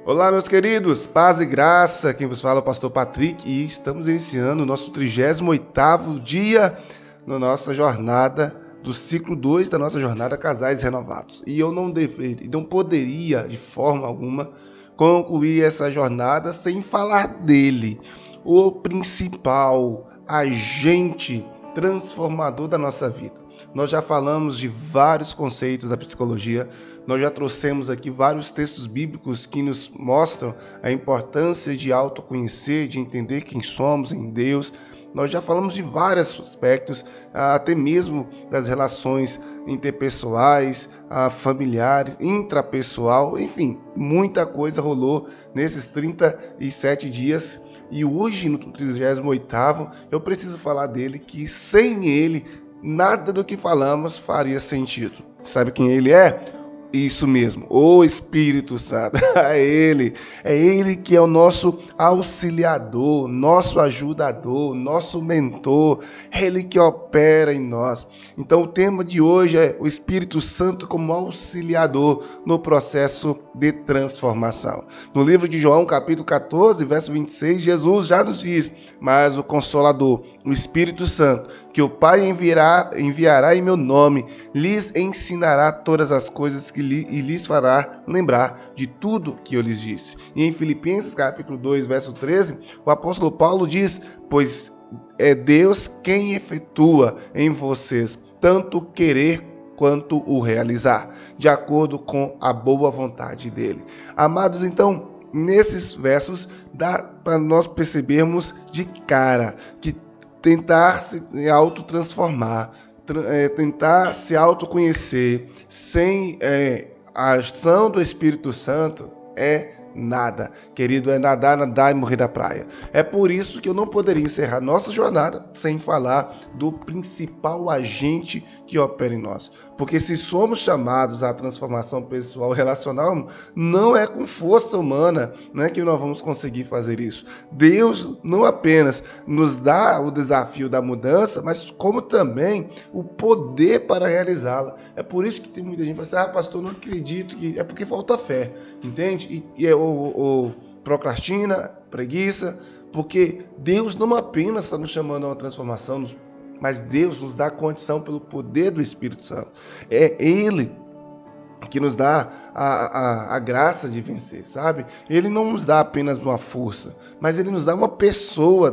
Olá, meus queridos, paz e graça, quem vos fala é o pastor Patrick e estamos iniciando o nosso 38º dia na nossa jornada do ciclo 2 da nossa jornada Casais Renovados. E eu não poderia de forma alguma concluir essa jornada sem falar dele, o principal agente transformador da nossa vida. Nós já falamos de vários conceitos da psicologia, nós já trouxemos aqui vários textos bíblicos que nos mostram a importância de autoconhecer, de entender quem somos em Deus. Nós já falamos de vários aspectos, até mesmo das relações interpessoais, familiares, intrapessoal, enfim, muita coisa rolou nesses 37 dias. E hoje, no 38º, eu preciso falar dele, que sem ele, nada do que falamos faria sentido. Sabe quem ele é? Isso mesmo, o Espírito Santo. É Ele que é o nosso auxiliador, nosso ajudador, nosso mentor, Ele que opera em nós. Então o tema de hoje é o Espírito Santo como auxiliador no processo de transformação. No livro de João, capítulo 14, verso 26, Jesus já nos diz: mas o Consolador, o Espírito Santo, que o Pai enviará em meu nome, lhes ensinará todas as coisas e lhes fará lembrar de tudo que eu lhes disse. E em Filipenses capítulo 2, verso 13, o apóstolo Paulo diz: pois é Deus quem efetua em vocês tanto querer quanto o realizar, de acordo com a boa vontade dele. Amados, então, nesses versos dá para nós percebermos de cara que tentar se autotransformar, tentar se autoconhecer sem a ação do Espírito Santo é nada. Querido, é nadar e morrer da praia. É por isso que eu não poderia encerrar nossa jornada sem falar do principal agente que opera em nós. Porque se somos chamados à transformação pessoal e relacional, não é com força humana, né, que nós vamos conseguir fazer isso. Deus não apenas nos dá o desafio da mudança, mas como também o poder para realizá-la. É por isso que tem muita gente que fala assim: pastor, não acredito, que é porque falta fé, entende? Ou procrastina, preguiça, porque Deus não apenas está nos chamando a uma transformação, mas Deus nos dá condição pelo poder do Espírito Santo. É Ele que nos dá a graça de vencer, sabe? Ele não nos dá apenas uma força, mas Ele nos dá uma pessoa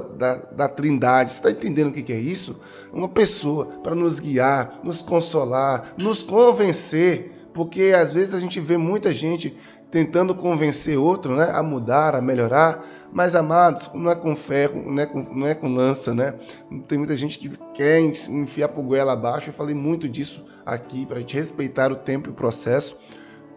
da Trindade. Você está entendendo o que é isso? Uma pessoa para nos guiar, nos consolar, nos convencer, porque às vezes a gente vê muita gente tentando convencer outro, né, a mudar, a melhorar, mas, amados, não é com ferro, não é com lança, né? Tem muita gente que quer enfiar por goela abaixo. Eu falei muito disso aqui, para a gente respeitar o tempo e o processo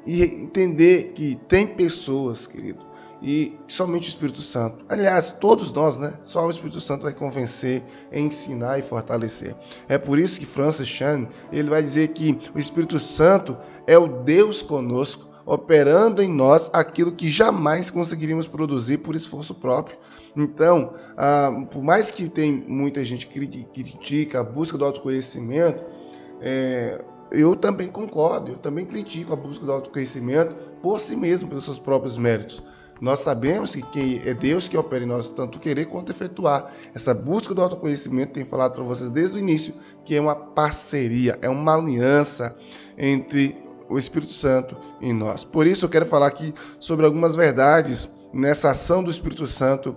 e entender que tem pessoas, querido, e somente o Espírito Santo, aliás, todos nós, né? Só o Espírito Santo vai convencer, ensinar e fortalecer. É por isso que Francis Chan, ele vai dizer que o Espírito Santo é o Deus conosco, operando em nós aquilo que jamais conseguiríamos produzir por esforço próprio. Então, por mais que tem muita gente que critica a busca do autoconhecimento, eu também concordo, eu também critico a busca do autoconhecimento por si mesmo, pelos seus próprios méritos. Nós sabemos que é Deus que opera em nós, tanto querer quanto efetuar. Essa busca do autoconhecimento, tenho falado para vocês desde o início, que é uma parceria, é uma aliança entre o Espírito Santo em nós. Por isso eu quero falar aqui sobre algumas verdades nessa ação do Espírito Santo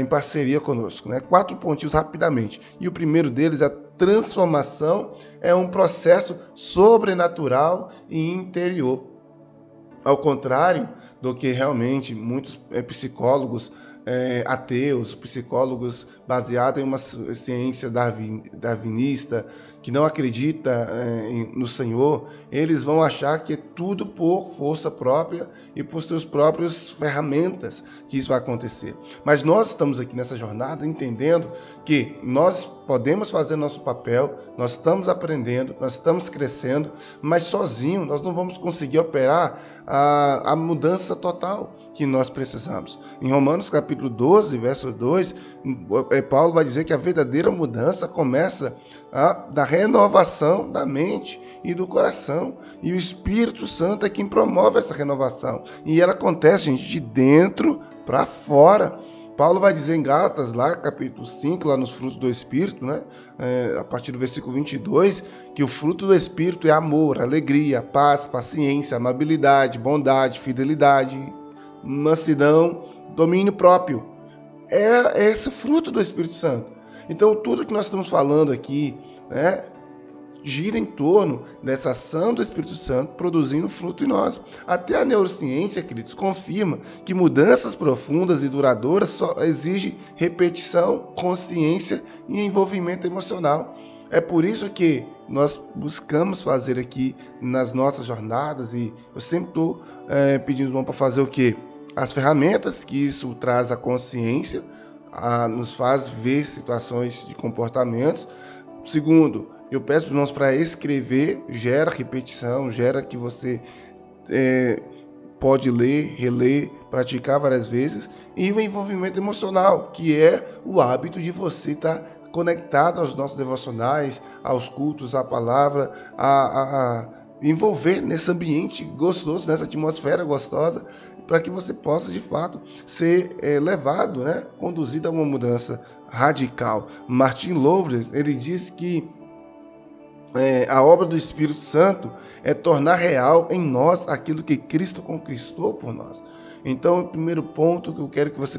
em parceria conosco, né? 4 pontinhos rapidamente. E o primeiro deles, a transformação é um processo sobrenatural e interior. Ao contrário do que realmente muitos psicólogos ateus, psicólogos baseados em uma ciência darwinista, que não acredita no Senhor, eles vão achar que é tudo por força própria e por suas próprias ferramentas que isso vai acontecer. Mas nós estamos aqui nessa jornada entendendo que nós podemos fazer nosso papel, nós estamos aprendendo, nós estamos crescendo, mas sozinho nós não vamos conseguir operar a mudança total. que nós precisamos. Em Romanos capítulo 12, verso 2, Paulo vai dizer que a verdadeira mudança começa da renovação da mente e do coração. E o Espírito Santo é quem promove essa renovação. E ela acontece, gente, de dentro para fora. Paulo vai dizer em Gálatas, lá capítulo 5, lá nos frutos do Espírito, né? A partir do versículo 22, que o fruto do Espírito é amor, alegria, paz, paciência, amabilidade, bondade, fidelidade, mansidão, domínio próprio. É esse fruto do Espírito Santo. Então, tudo que nós estamos falando aqui, né, gira em torno dessa ação do Espírito Santo produzindo fruto em nós. Até a neurociência, queridos, confirma que mudanças profundas e duradouras só exigem repetição, consciência e envolvimento emocional. É por isso que nós buscamos fazer aqui nas nossas jornadas, e eu sempre estou pedindo os irmãos para fazer o quê? As ferramentas que isso traz a consciência, nos faz ver situações de comportamentos. Segundo, eu peço para os irmãos para escrever, gera repetição, gera que você pode ler, reler, praticar várias vezes. E o envolvimento emocional, que é o hábito de você estar conectado aos nossos devocionais, aos cultos, à palavra, a envolver nesse ambiente gostoso, nessa atmosfera gostosa, para que você possa, de fato, ser levado, né, conduzido a uma mudança radical. Martin Luther, ele diz que a obra do Espírito Santo é tornar real em nós aquilo que Cristo conquistou por nós. Então, o primeiro ponto que eu quero que você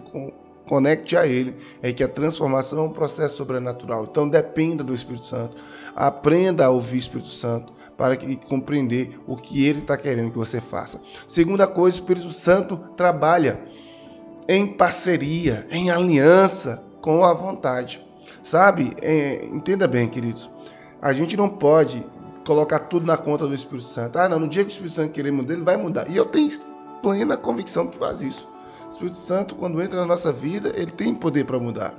conecte a ele é que a transformação é um processo sobrenatural. Então, dependa do Espírito Santo. Aprenda a ouvir o Espírito Santo para compreender o que ele está querendo que você faça. Segunda coisa, o Espírito Santo trabalha em parceria, em aliança com a vontade. Sabe? Entenda bem, queridos. A gente não pode colocar tudo na conta do Espírito Santo. Não, no dia que o Espírito Santo querer mudar, ele vai mudar. E eu tenho plena convicção que faz isso. O Espírito Santo, quando entra na nossa vida, ele tem poder para mudar.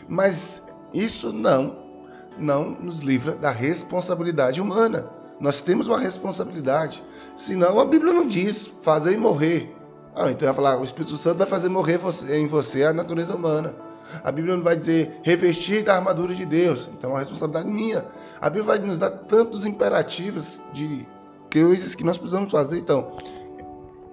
Mas isso não nos livra da responsabilidade humana. Nós temos uma responsabilidade. Senão a Bíblia não diz fazer e morrer. Então vai falar, o Espírito Santo vai fazer morrer em você a natureza humana. A Bíblia não vai dizer revestir da armadura de Deus. Então é uma responsabilidade minha. A Bíblia vai nos dar tantos imperativos de coisas que nós precisamos fazer. Então,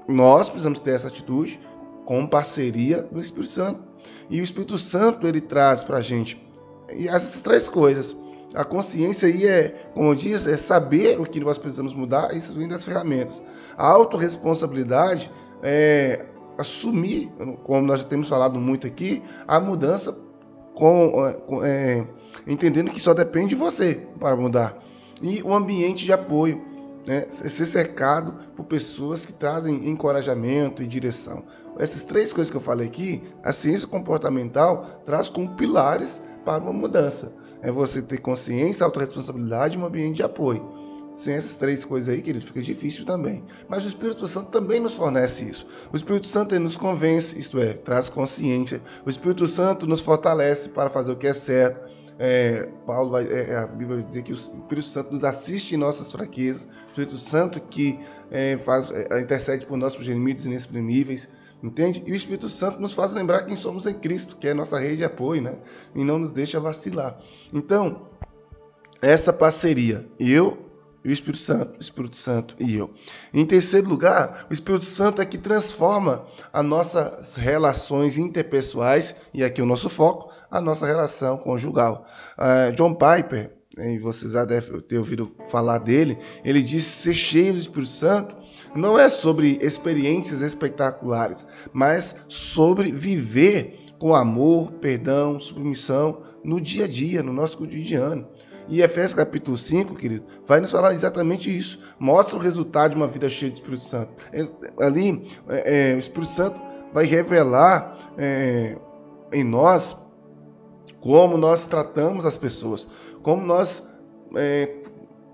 nós precisamos ter essa atitude com parceria do Espírito Santo. E o Espírito Santo, ele traz para a gente essas três coisas. A consciência aí como eu disse, é saber o que nós precisamos mudar. Isso vem das ferramentas. A autorresponsabilidade é assumir, como nós já temos falado muito aqui, a mudança entendendo que só depende de você para mudar. E o ambiente de apoio, né? Ser cercado por pessoas que trazem encorajamento e direção. Essas três coisas que eu falei aqui, a ciência comportamental traz como pilares para uma mudança. É você ter consciência, autorresponsabilidade e um ambiente de apoio. Sem essas três coisas aí, querido, fica difícil também. Mas o Espírito Santo também nos fornece isso. O Espírito Santo ele nos convence, isto é, traz consciência. O Espírito Santo nos fortalece para fazer o que é certo. A Bíblia vai dizer que o Espírito Santo nos assiste em nossas fraquezas. O Espírito Santo que intercede por nós com gemidos inexprimíveis. Entende? E o Espírito Santo nos faz lembrar quem somos em Cristo, que é a nossa rede de apoio, né? E não nos deixa vacilar. Então, essa parceria, eu e o Espírito Santo e eu. Em terceiro lugar, o Espírito Santo é que transforma as nossas relações interpessoais, e aqui o nosso foco, a nossa relação conjugal. John Piper, e vocês já devem ter ouvido falar dele, ele diz que ser cheio do Espírito Santo não é sobre experiências espetaculares, mas sobre viver com amor, perdão, submissão no dia a dia, no nosso cotidiano. E Efésios capítulo 5, querido, vai nos falar exatamente isso. Mostra o resultado de uma vida cheia de Espírito Santo. Ali, o Espírito Santo vai revelar em nós como nós tratamos as pessoas, como nós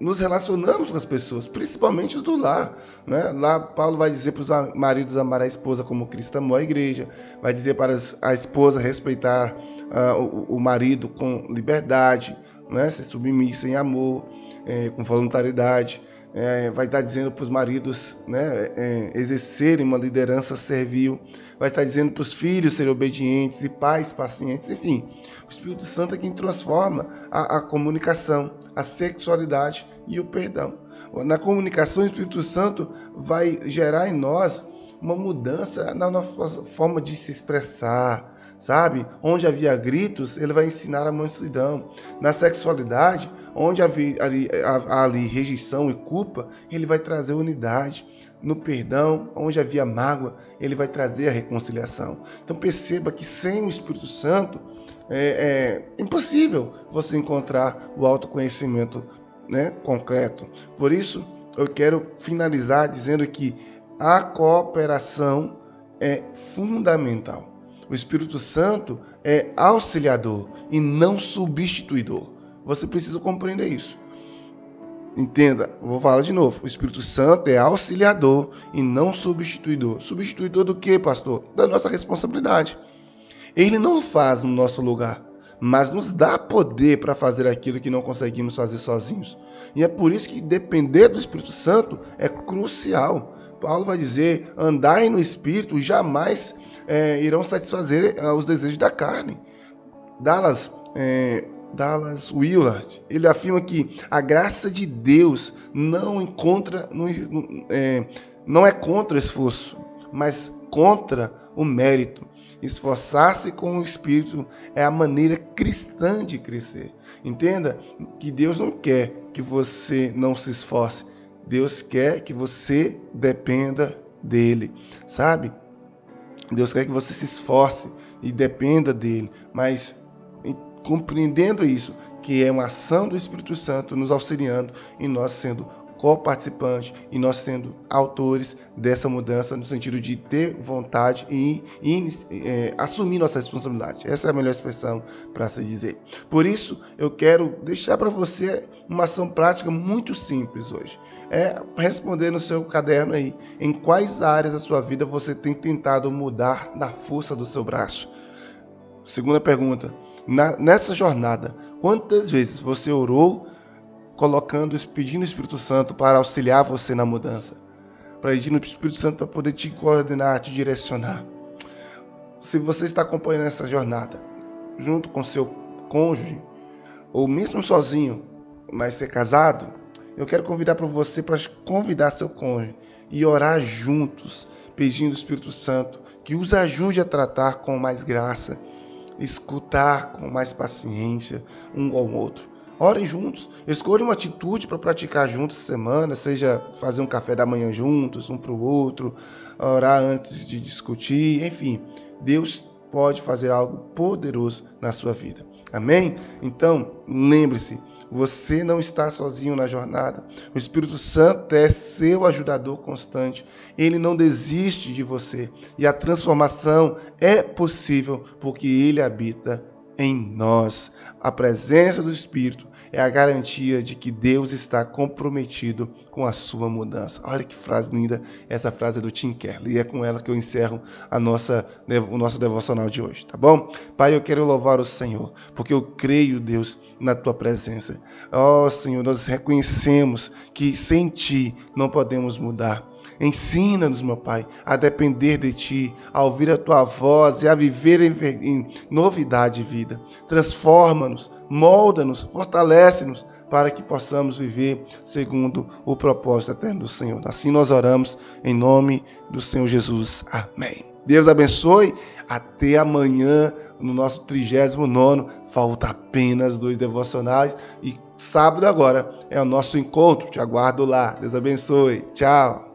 nos relacionamos com as pessoas, principalmente os do lar. Né? Lá Paulo vai dizer para os maridos amar a esposa como Cristo amou a igreja, vai dizer para a esposa respeitar o marido com liberdade, né? Ser submissa em amor, com voluntariedade. vai estar dizendo para os maridos, né, exercerem uma liderança servil, vai estar dizendo para os filhos serem obedientes e pais pacientes, enfim. O Espírito Santo é quem transforma a comunicação, a sexualidade e o perdão. Na comunicação, o Espírito Santo vai gerar em nós uma mudança na nossa forma de se expressar, sabe? Onde havia gritos, ele vai ensinar a mansidão. Na sexualidade, onde havia ali rejeição e culpa, ele vai trazer unidade. No perdão, onde havia mágoa, ele vai trazer a reconciliação. Então perceba que sem o Espírito Santo é impossível você encontrar o autoconhecimento, né, concreto. Por isso, eu quero finalizar dizendo que a cooperação é fundamental. O Espírito Santo é auxiliador e não substituidor. Você precisa compreender isso. Entenda, vou falar de novo. O Espírito Santo é auxiliador e não substituidor. Substituidor do quê, pastor? Da nossa responsabilidade. Ele não faz no nosso lugar, mas nos dá poder para fazer aquilo que não conseguimos fazer sozinhos. E é por isso que depender do Espírito Santo é crucial. Paulo vai dizer, andai no Espírito, jamais irão satisfazer os desejos da carne. Dallas Willard, ele afirma que a graça de Deus não é contra o esforço, mas contra o mérito. Esforçar-se com o Espírito é a maneira cristã de crescer. Entenda que Deus não quer que você não se esforce. Deus quer que você dependa dele, sabe? Deus quer que você se esforce e dependa dele, mas compreendendo isso, que é uma ação do Espírito Santo nos auxiliando e nós sendo co-participantes e nós sendo autores dessa mudança no sentido de ter vontade e assumir nossa responsabilidade. Essa é a melhor expressão para se dizer. Por isso, eu quero deixar para você uma ação prática muito simples hoje. É responder no seu caderno aí, em quais áreas da sua vida você tem tentado mudar na força do seu braço. Segunda pergunta, nessa jornada, quantas vezes você orou pedindo o Espírito Santo para auxiliar você na mudança? Pedindo o Espírito Santo para poder te coordenar, te direcionar. Se você está acompanhando essa jornada, junto com seu cônjuge, ou mesmo sozinho, mas ser casado, eu quero convidar para você para convidar seu cônjuge e orar juntos, pedindo o Espírito Santo que os ajude a tratar com mais graça, escutar com mais paciência um ao outro. Orem juntos, escolham uma atitude para praticar juntos essa semana, seja fazer um café da manhã juntos, um para o outro, orar antes de discutir, enfim, Deus pode fazer algo poderoso na sua vida. Amém? Então, lembre-se, você não está sozinho na jornada. O Espírito Santo é seu ajudador constante. Ele não desiste de você. E a transformação é possível porque Ele habita em nós. A presença do Espírito é a garantia de que Deus está comprometido com a sua mudança. Olha que frase linda, essa frase é do Tim Keller, e é com ela que eu encerro o nosso devocional de hoje, tá bom? Pai, eu quero louvar o Senhor, porque eu creio, Deus, na Tua presença. Ó Senhor, nós reconhecemos que sem Ti não podemos mudar. Ensina-nos, meu Pai, a depender de Ti, a ouvir a Tua voz e a viver em novidade de vida. Transforma-nos, molda-nos, fortalece-nos para que possamos viver segundo o propósito eterno do Senhor. Assim nós oramos em nome do Senhor Jesus. Amém. Deus abençoe. Até amanhã no nosso 39º. Falta apenas 2 devocionais e sábado agora é o nosso encontro. Te aguardo lá. Deus abençoe. Tchau.